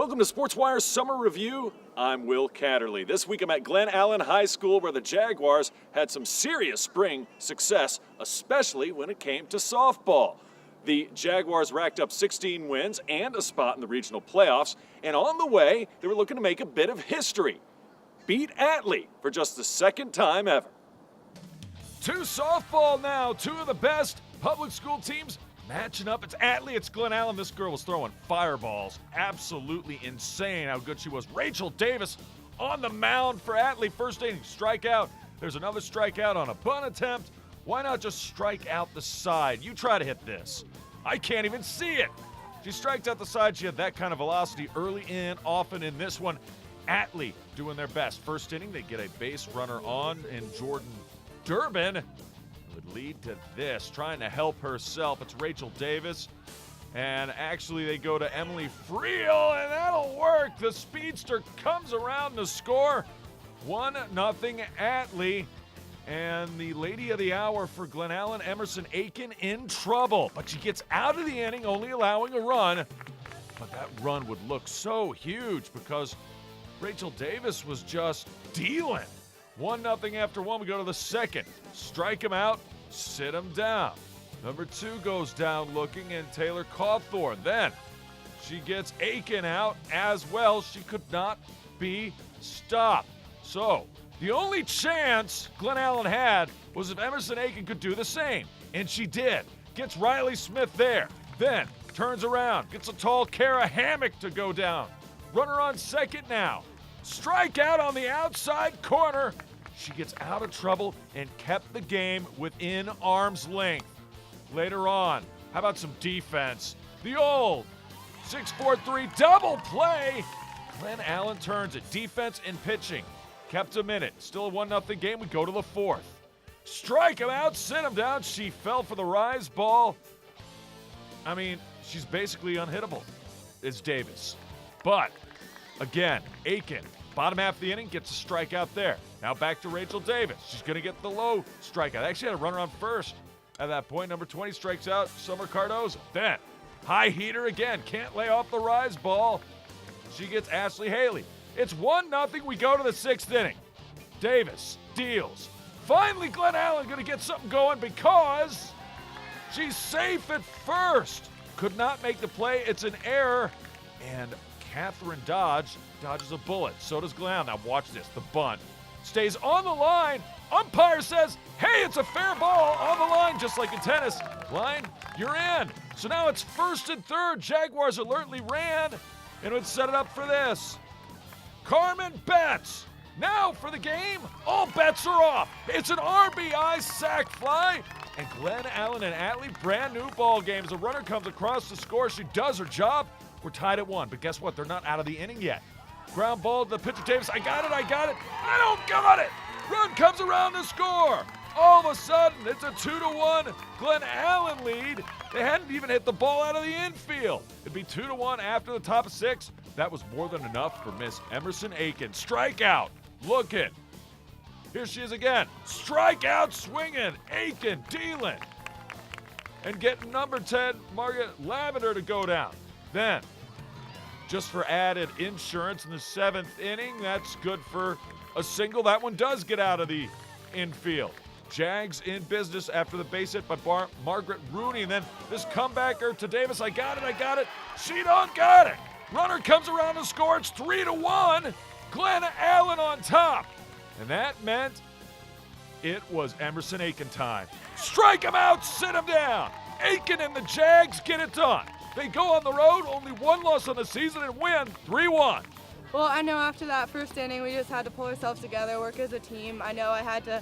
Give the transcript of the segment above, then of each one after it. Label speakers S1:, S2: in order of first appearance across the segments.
S1: Welcome to Sportswire Summer Review. I'm Will Catterley. This week I'm at Glen Allen High School where the Jaguars had some serious spring success, especially when it came to softball. The Jaguars racked up 16 wins and a spot in the regional playoffs, and on the way, they were looking to make a bit of history. Beat Atlee for just the second time ever. To softball now, two of the best public school teams matching up. It's Atlee, it's Glen Allen. This girl was throwing fireballs. Absolutely insane how good she was. Rachel Davis on the mound for Atlee. First inning, strikeout. There's another strikeout on a bunt attempt. Why not just strike out the side? You try to hit this. I can't even see it. She striked out the side. She had that kind of velocity early in, often in this one. Atlee doing their best. First inning, they get a base runner on in Jordan Durbin. Would lead to this, trying to help herself. It's Rachel Davis, and actually they go to Emily Friel, and that'll work. The speedster comes around to score. 1-0 Atlee, and the lady of the hour for Glen Allen, Emerson Aiken, in trouble, but she gets out of the inning, only allowing a run. But that run would look so huge because Rachel Davis was just dealing. 1-0 after one. We go to the second. Strike him out, sit him down. Number 2 goes down looking, and Taylor Cawthorn. Then she gets Aiken out as well. She could not be stopped. So the only chance Glen Allen had was if Emerson Aiken could do the same. And she did. Gets Riley Smith there. Then turns around, gets a tall Kara Hammock to go down. Runner on second now. Strikeout on the outside corner. She gets out of trouble and kept the game within arm's length. Later on, how about some defense? The old 6-4-3 double play. Glen Allen turns it. Defense and pitching. Kept him in it. Still a 1-0 game. We go to the fourth. Strike him out, sit him down. She fell for the rise ball. I mean, she's basically unhittable. It's Davis. But again, Aiken, bottom half of the inning, gets a strikeout there. Now back to Rachel Davis. She's going to get the low strikeout. Actually had a runner on first at that point. Number 20 strikes out Summer Cardozo. Then, high heater again. Can't lay off the rise ball. She gets Ashley Haley. It's 1-0. We go to the 6th inning. Davis deals. Finally, Glen Allen going to get something going because she's safe at first. Could not make the play. It's an error. And Catherine dodges a bullet. So does Glen Allen. Now watch this. The bunt stays on the line. Umpire says, hey, it's a fair ball on the line, just like in tennis. Line, you're in. So now it's 1st and 3rd. Jaguars alertly ran and would set it up for this. Carmen Betts. Now for the game, all bets are off. It's an RBI sac fly. And Glen Allen and Atlee, brand new ball game. As a runner comes across to score, she does her job. We're tied at 1, but guess what? They're not out of the inning yet. Ground ball to the pitcher Davis. I got it. I don't got it. Run comes around to score. All of a sudden, it's a 2-1 Glen Allen lead. They hadn't even hit the ball out of the infield. It'd be 2-1 after the top of 6. That was more than enough for Miss Emerson Aiken. Strikeout. Looking. Here she is again. Strikeout swinging. Aiken dealing. And getting number 10, Margaret Lavender, to go down. Then, just for added insurance in the 7th inning, that's good for a single. That one does get out of the infield. Jags in business after the base hit by Margaret Rooney. And then this comebacker to Davis. I got it. She don't got it. Runner comes around to score. It's 3-1. Glen Allen on top. And that meant it was Emerson Aiken time. Strike him out, sit him down. Aiken and the Jags get it done. They go on the road, only 1 loss on the season, and win 3-1.
S2: Well, I know after that first inning, we just had to pull ourselves together, work as a team. I know I had to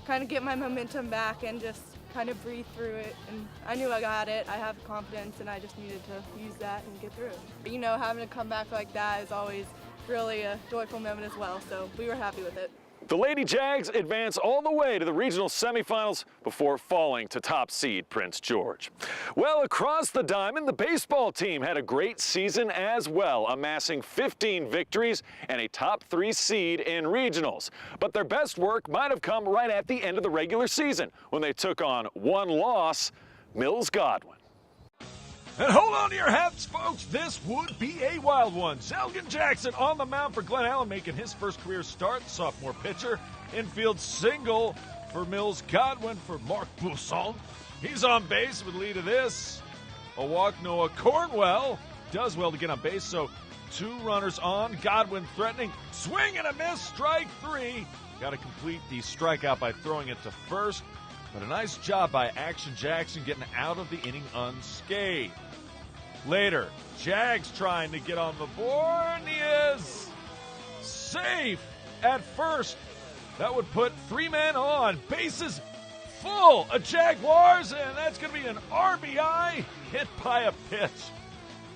S2: kind of get my momentum back and just kind of breathe through it. And I knew I got it. I have confidence, and I just needed to use that and get through it. You know, having to come back like that is always really a joyful moment as well, so we were happy with it.
S1: The Lady Jags advance all the way to the regional semifinals before falling to top seed Prince George. Well, across the diamond, the baseball team had a great season as well, amassing 15 victories and a top 3 seed in regionals. But their best work might have come right at the end of the regular season when they took on 1 loss, Mills Godwin. And hold on to your hats, folks. This would be a wild one. Zelgan Jackson on the mound for Glen Allen, making his first career start. Sophomore pitcher. Infield single for Mills Godwin for Mark Bousson. He's on base with lead of this. A walk, Noah Cornwell does well to get on base, so 2 runners on. Godwin threatening. Swing and a miss. Strike 3. Got to complete the strikeout by throwing it to first. But a nice job by Action Jackson getting out of the inning unscathed. Later, Jags trying to get on the board, and he is safe at first. That would put 3 men on, bases full of Jaguars, and that's going to be an RBI hit by a pitch.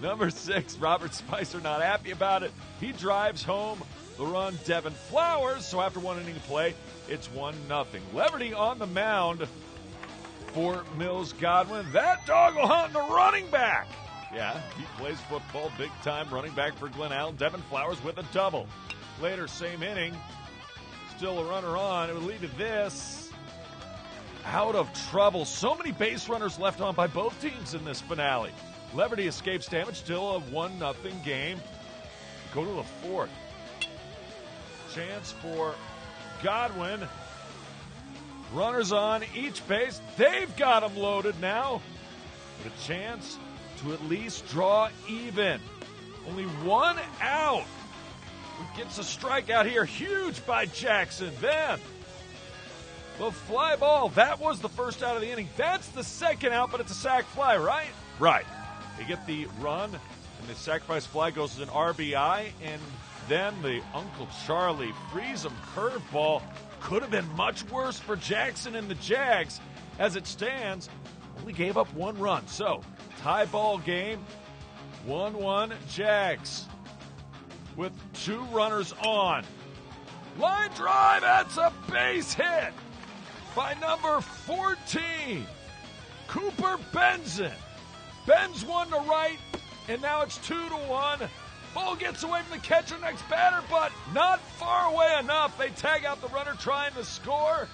S1: Number 6, Robert Spicer, not happy about it. He drives home the run, Devin Flowers. So after 1 inning of play, it's 1-0. Leverty on the mound for Mills Godwin. That dog will hunt the running back. Yeah, he plays football big time, running back for Glen Allen. Devin Flowers with a double. Later, same inning, still a runner on. It would lead to this. Out of trouble. So many base runners left on by both teams in this finale. Leverty escapes damage, still a 1-0 game. Go to the 4th. Chance for Godwin. Runners on each base. They've got him loaded now. With a chance to at least draw even. Only 1 out. He gets a strikeout here. Huge by Jackson. Then the fly ball. That was the first out of the inning. That's the second out, but it's a sac fly, right? Right. They get the run, and the sacrifice fly goes as an RBI, and then the Uncle Charlie frees him curveball. Could have been much worse for Jackson and the Jags. As it stands, only gave up 1 run. So, tie ball game, 1-1 Jags with 2 runners on. Line drive, that's a base hit by number 14, Cooper Benson. Bends 1 to right, and now it's 2-1. Ball gets away from the catcher, next batter, but not far away enough. They tag out the runner trying to score,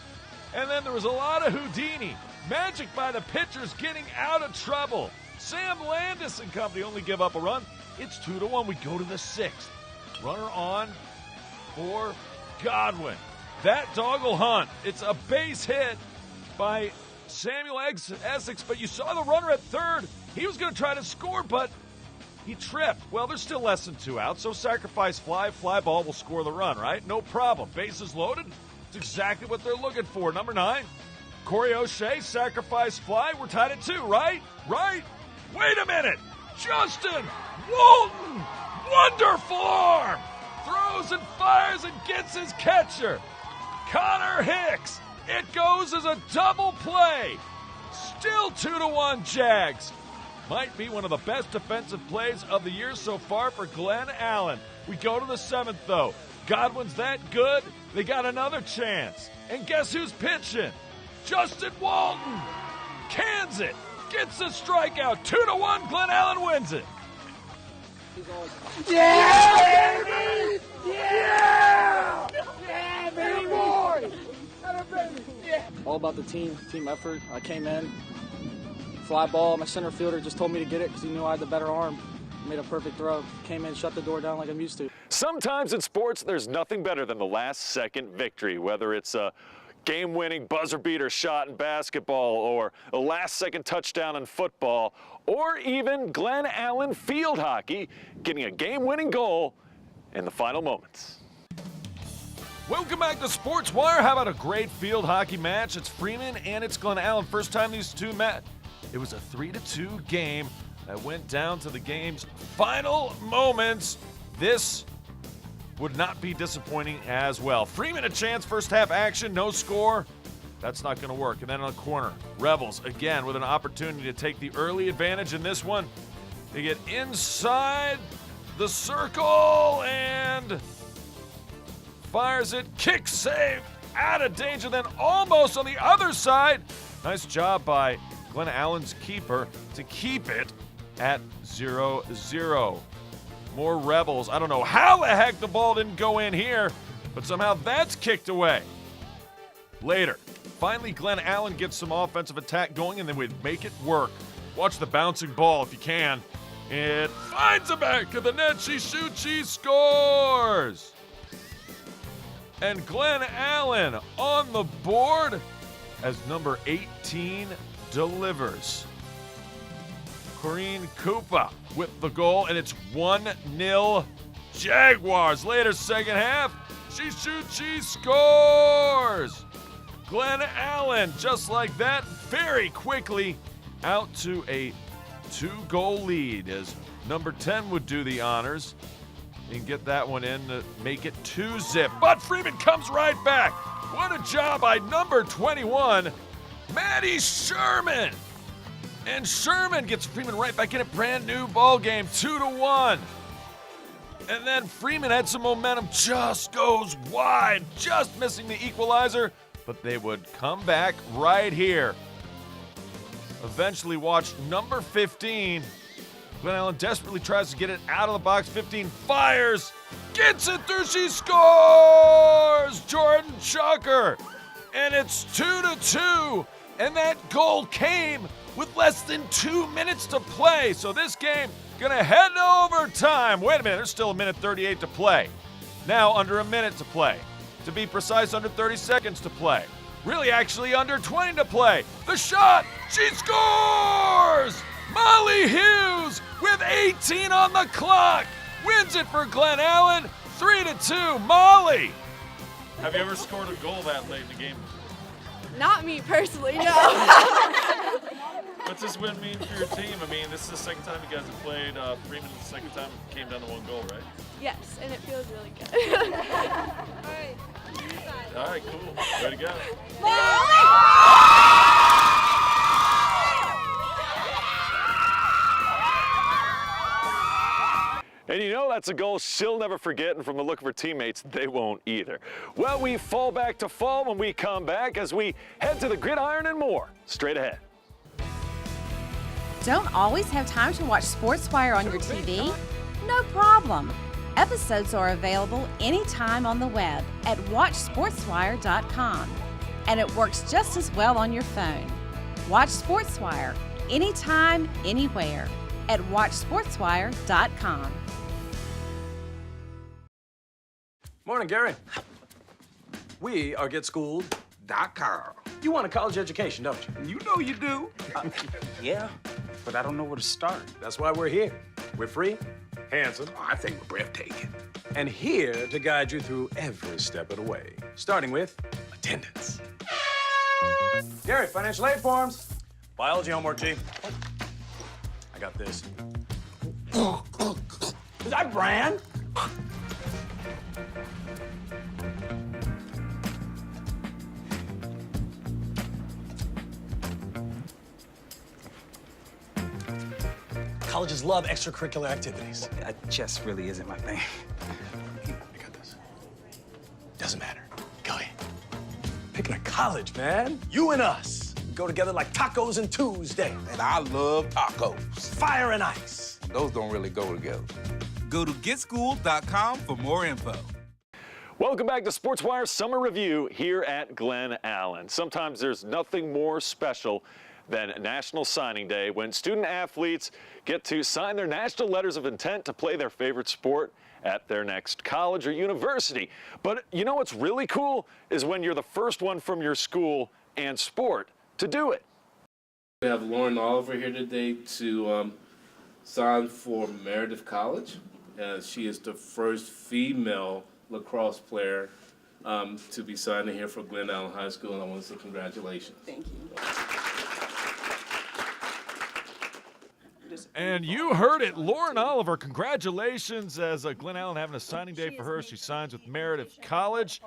S1: and then there was a lot of Houdini. Magic by the pitchers getting out of trouble. Sam Landis and company only give up a run. It's 2-1. We go to the 6th. Runner on for Godwin. That dog will hunt. It's a base hit by Samuel Essex, but you saw the runner at third. He was going to try to score, but he tripped. Well, there's still less than 2 outs, so sacrifice fly ball will score the run, right? No problem. Bases loaded. It's exactly what they're looking for. Number 9, Corey O'Shea, sacrifice fly. We're tied at 2, right? Right? Wait a minute. Justin Walton, wonderful arm. Throws and fires and gets his catcher, Connor Hicks. It goes as a double play. Still 2-1 Jags. Might be one of the best defensive plays of the year so far for Glen Allen. We go to the 7th, though. Godwin's that good, they got another chance. And guess who's pitching? Justin Walton. Cans it. Gets a strikeout. 2-1, Glen Allen wins it.
S3: Yeah, baby! Yeah! Yeah, baby! Boy! Yeah.
S4: All about the team effort. I came in, fly ball. My center fielder just told me to get it because he knew I had the better arm. Made a perfect throw. Came in, shut the door down like I'm used to.
S1: Sometimes in sports, there's nothing better than the last-second victory, whether it's a game-winning buzzer-beater shot in basketball or a last-second touchdown in football, or even Glen Allen field hockey, getting a game-winning goal in the final moments. Welcome back to Sports Wire. How about a great field hockey match? It's Freeman and it's Glen Allen. First time these two met. It was a 3-2 game that went down to the game's final moments. This would not be disappointing as well. Freeman a chance, first half action, no score. That's not going to work. And then on the corner, Rebels again with an opportunity to take the early advantage in this one. They get inside the circle and fires it, kick save, out of danger, then almost on the other side. Nice job by Glen Allen's keeper to keep it at 0-0. More Rebels. I don't know how the heck the ball didn't go in here, but somehow that's kicked away. Later, finally Glen Allen gets some offensive attack going, and then we'd make it work. Watch the bouncing ball if you can. It finds the back of the net. She shoots, she scores! And Glen Allen on the board as number 18 delivers. Corrine Koopa with the goal, and it's 1-0 Jaguars. Later, second half, she shoots, she scores! Glen Allen, just like that, very quickly out to a 2-goal lead as number 10 would do the honors and get that one in to make it 2-zip. But Freeman comes right back. What a job by number 21, Maddie Sherman. And Sherman gets Freeman right back in a brand new ball game, 2-1. And then Freeman had some momentum, just goes wide, just missing the equalizer, but they would come back right here. Eventually watch number 15. Glen Allen desperately tries to get it out of the box. 15 fires, gets it through, she scores! Jordan Chucker. And it's 2-2. And that goal came with less than 2 minutes to play. So this game gonna head to overtime. Wait a minute, there's still 1:38 to play. Now under a minute to play. To be precise, under 30 seconds to play. Really, actually, under 20 to play. The shot, she scores! Molly Hughes with 18 on the clock wins it for Glen Allen, 3-2. Molly! Have you ever scored a goal that late in the game?
S2: Not me personally, no.
S1: What's this win mean for your team? I mean, this is the second time you guys have played. Freeman, the second time it came down to 1 goal, right?
S2: Yes, and it feels really good.
S1: All right, cool. Way to go. And you know that's a goal she'll never forget, and from the look of her teammates, they won't either. Well, we fall back to fall when we come back as we head to the gridiron and more. Straight ahead.
S5: Don't always have time to watch SportsWire on your TV? No problem. Episodes are available anytime on the web at watchsportswire.com. And it works just as well on your phone. Watch SportsWire anytime, anywhere at watchsportswire.com.
S6: Morning, Gary. We are GetSchooled.com. You want a college education, don't you?
S7: You know you do. Yeah, but I don't know where to start.
S6: That's why we're here. We're free, handsome,
S7: I think we're breathtaking.
S6: and here to guide you through every step of the way, starting with attendance. Gary, financial aid forms. Biology homework, G. I got this. Is that Bran? Colleges love extracurricular activities.
S7: Chess really isn't my thing.
S6: I got this. Doesn't matter. Go ahead. Picking a college, man. You and us. We go together like tacos and Tuesday.
S8: And I love tacos.
S6: Fire and ice.
S8: Those don't really go together.
S9: Go to getschool.com for more info.
S1: Welcome back to Sportswire Summer Review here at Glen Allen. Sometimes there's nothing more special than National Signing Day, when student athletes get to sign their national letters of intent to play their favorite sport at their next college or university. But you know what's really cool is when you're the first one from your school and sport to do it.
S10: We have Lauren Oliver here today to sign for Meredith College. She is the first female lacrosse player to be signing here for Glen Allen High School, and I want to say congratulations.
S11: Thank you.
S1: And you heard it, Lauren Oliver, congratulations, as Glen Allen having a signing day for her. She signs with Meredith College.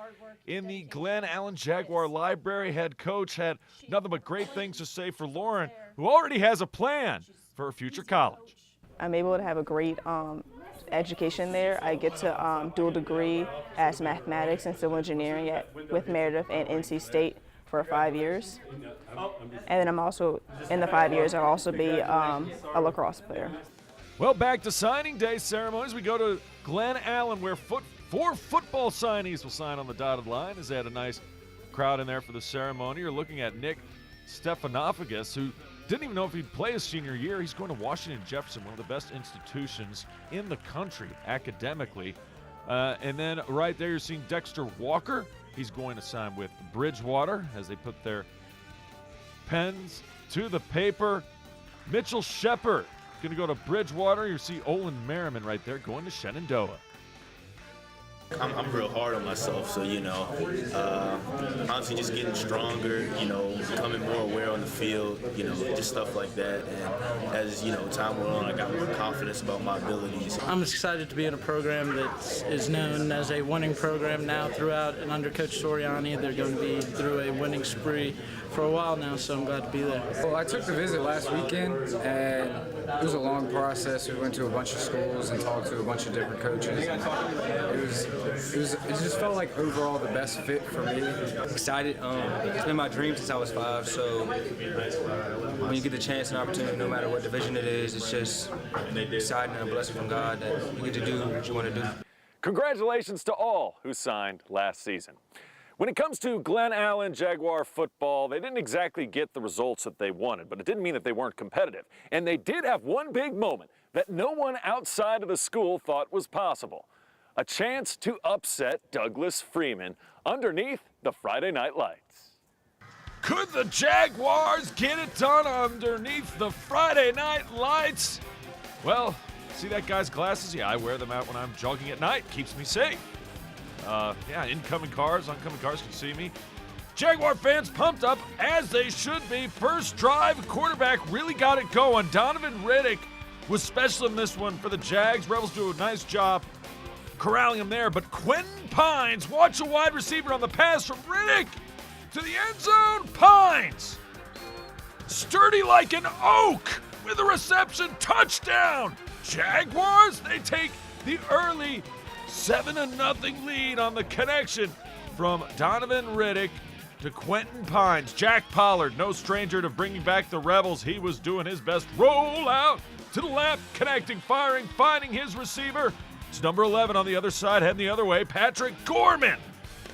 S1: In the Glen Allen Jaguar Library, head coach had nothing but great things to say for Lauren, who already has a plan for her future college.
S11: I'm able to have a great education there. I get to do a degree as mathematics and civil engineering with Meredith and NC State for 5 years. And then I'm also, in the 5 years, I'll also be a lacrosse player.
S1: Well, back to signing day ceremonies. We go to Glen Allen, where 4 football signees will sign on the dotted line, as they had a nice crowd in there for the ceremony. You're looking at Nick Stephanophagus, who Didn't even know if he'd play his senior year. He's going to Washington Jefferson, one of the best institutions in the country academically. And then right there you're seeing Dexter Walker. He's going to sign with Bridgewater as they put their pens to the paper. Mitchell Shepard going to go to Bridgewater. You see Olin Merriman right there going to Shenandoah.
S12: I'm real hard on myself, so, honestly just getting stronger, becoming more aware on the field, just stuff like that. And as, time went on, I got more confidence about my abilities.
S13: I'm excited to be in a program that is known as a winning program now throughout, and under Coach Soriani, they're going to be through a winning spree for a while now, so I'm glad to be there.
S14: Well, I took the visit last weekend, and it was a long process. We went to a bunch of schools and talked to a bunch of different coaches. It just felt like overall the best fit for me.
S15: Excited. It's been my dream since I was 5, so when you get the chance and opportunity, no matter what division it is, it's just exciting and a blessing from God that you get to do what you want to do.
S1: Congratulations to all who signed last season. When it comes to Glen Allen Jaguar football, they didn't exactly get the results that they wanted, but it didn't mean that they weren't competitive. And they did have one big moment that no one outside of the school thought was possible. A chance to upset Douglas Freeman underneath the Friday Night Lights. Could the Jaguars get it done underneath the Friday Night Lights? Well, see that guy's glasses? Yeah, I wear them out when I'm jogging at night. Keeps me safe. Oncoming cars can see me. Jaguar fans pumped up, as they should be. First drive, quarterback really got it going. Donovan Riddick was special in this one for the Jags. Rebels do a nice job corralling him there, but Quentin Pines, watch a wide receiver on the pass from Riddick to the end zone. Pines, sturdy like an oak with a reception, touchdown. Jaguars, they take the early 7-0 lead on the connection from Donovan Riddick to Quentin Pines. Jack Pollard, no stranger to bringing back the Rebels. He was doing his best. Roll out to the left, connecting, firing, finding his receiver. It's number 11 on the other side, heading the other way, Patrick Gorman.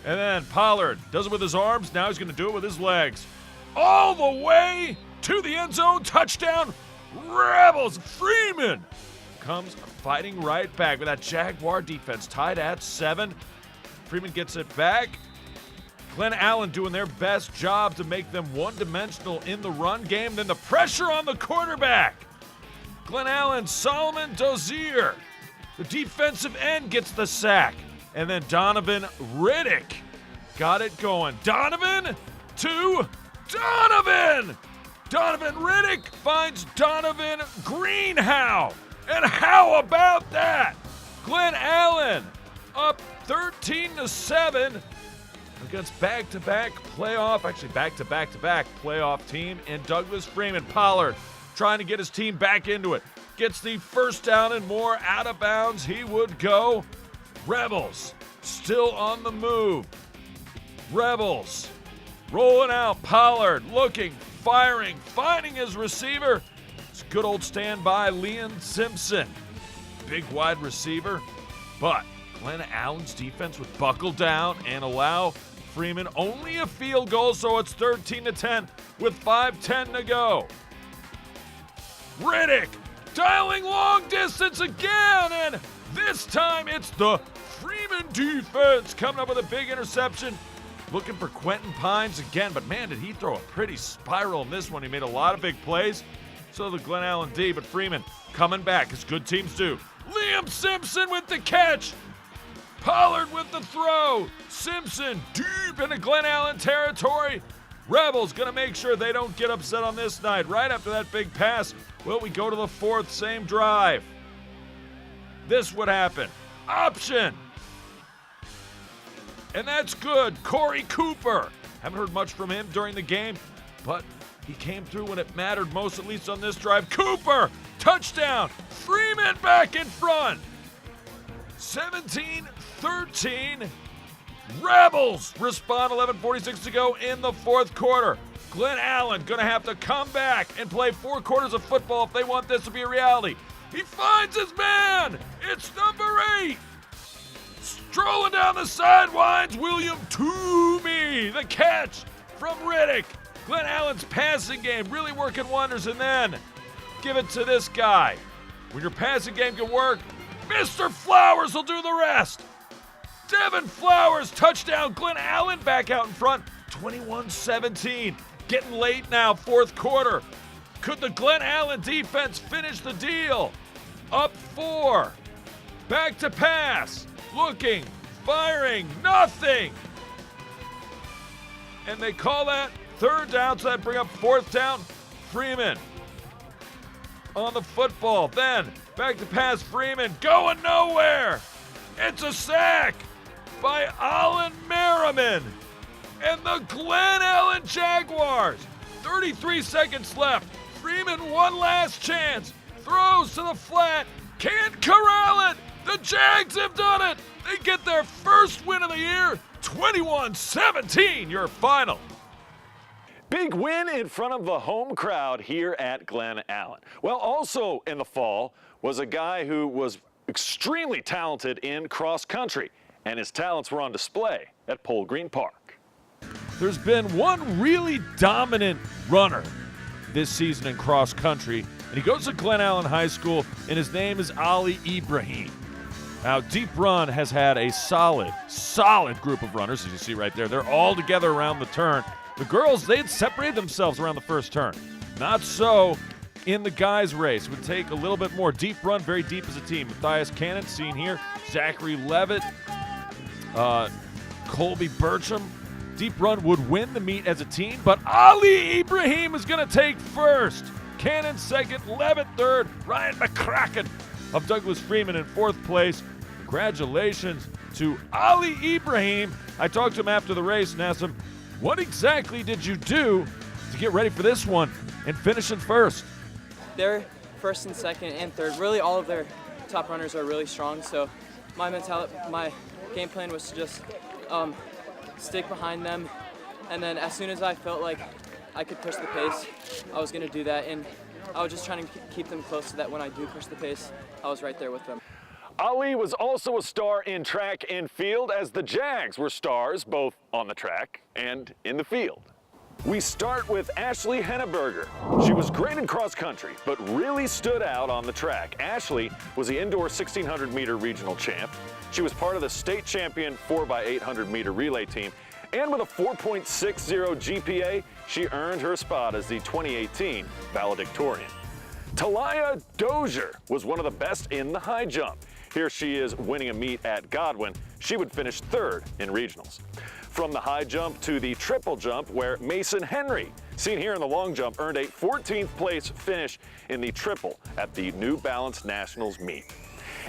S1: And then Pollard does it with his arms. Now he's going to do it with his legs. All the way to the end zone. Touchdown, Rebels. Freeman comes fighting right back with that Jaguar defense tied at 7. Freeman gets it back. Glen Allen doing their best job to make them one-dimensional in the run game. Then the pressure on the quarterback. Glen Allen, Solomon Dozier, the defensive end, gets the sack. And then Donovan Riddick got it going. Donovan to Donovan. Donovan Riddick finds Donovan Greenhow. And how about that? Glen Allen up 13-7 against back-to-back playoff team in Douglas Freeman. Pollard trying to get his team back into it. Gets the first down and more. Out of bounds he would go. Rebels still on the move. Rebels rolling out. Pollard looking, firing, finding his receiver. It's good old standby Liam Simpson. Big wide receiver. But Glen Allen's defense would buckle down and allow Freeman only a field goal, so it's 13-10 with 5:10 to go. Riddick dialing long distance again, and this time it's the Freeman defense coming up with a big interception. Looking for Quentin Pines again, but man, did he throw a pretty spiral in this one. He made a lot of big plays. So the Glen Allen D, but Freeman coming back as good teams do. Liam Simpson with the catch. Pollard with the throw. Simpson deep into Glen Allen territory. Rebels gonna make sure they don't get upset on this night. Right after that big pass, well, we go to the 4th, same drive. This would happen. Option. And that's good. Corey Cooper. Haven't heard much from him during the game, but he came through when it mattered most, at least on this drive. Cooper, touchdown. Freeman back in front. 17-13. Rebels respond. 11:46 to go in the 4th quarter. Glen Allen going to have to come back and play 4 quarters of football if they want this to be a reality. He finds his man. It's number 8. Strolling down the sidelines, William Toomey. The catch from Riddick. Glen Allen's passing game really working wonders, and then give it to this guy. When your passing game can work, Mr. Flowers will do the rest. Devin Flowers, touchdown. Glen Allen back out in front, 21-17. Getting late now, fourth quarter. Could the Glen Allen defense finish the deal? Up 4. Back to pass. Looking, firing, nothing. And they call that third down, so that bring up fourth down. Freeman on the football. Then back to pass. Freeman going nowhere. It's a sack by Allen Merriman and the Glen Allen Jaguars. 33 seconds left. Freeman one last chance. Throws to the flat. Can't corral it. The Jags have done it. They get their first win of the year. 21-17, your final. Big win in front of the home crowd here at Glen Allen. Well, also in the fall was a guy who was extremely talented in cross country, and his talents were on display at Pole Green Park. There's been one really dominant runner this season in cross country, and he goes to Glen Allen High School, and his name is Ali Ibrahim. Now, Deep Run has had a solid group of runners, as you see right there. They're all together around the turn. The girls, they'd separated themselves around the first turn. Not so in the guys' race. It would take a little bit more. Deep Run, very deep as a team. Matthias Cannon, seen here. Zachary Levitt, Colby Burcham. Deep Run would win the meet as a team, but Ali Ibrahim is going to take first. Cannon second, Levitt third, Ryan McCracken of Douglas Freeman in fourth place. Congratulations to Ali Ibrahim. I talked to him after the race and asked him, what exactly did you do to get ready for this one and finish in first?
S16: They're first and second and third. Really, all of their top runners are really strong, so my game plan was to just stick behind them, and then as soon as I felt like I could push the pace, I was going to do that, and I was just trying to keep them close so that when I do push the pace, I was right there with them.
S1: Ali was also a star in track and field, as the Jags were stars both on the track and in the field. We start with Ashley Henneberger. She was great in cross country, but really stood out on the track. Ashley was the indoor 1,600-meter regional champ. She was part of the state champion 4x800-meter relay team, and with a 4.60 GPA, she earned her spot as the 2018 valedictorian. Talia Dozier was one of the best in the high jump. Here she is winning a meet at Godwin. She would finish third in regionals. From the high jump to the triple jump, where Mason Henry, seen here in the long jump, earned a 14th place finish in the triple at the New Balance Nationals meet.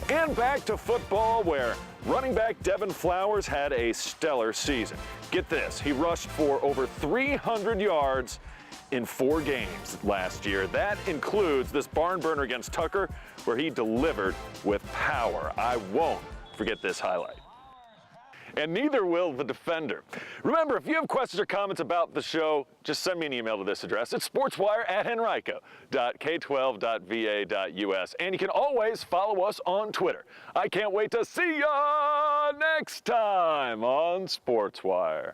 S1: And back to football, where running back Devin Flowers had a stellar season. Get this, he rushed for over 300 yards in 4 games last year. That includes this barn burner against Tucker, where he delivered with power. I won't forget this highlight. And neither will the defender. Remember, if you have questions or comments about the show, just send me an email to this address. It's sportswire@henrico.k12.va.us. And you can always follow us on Twitter. I can't wait to see ya next time on Sportswire.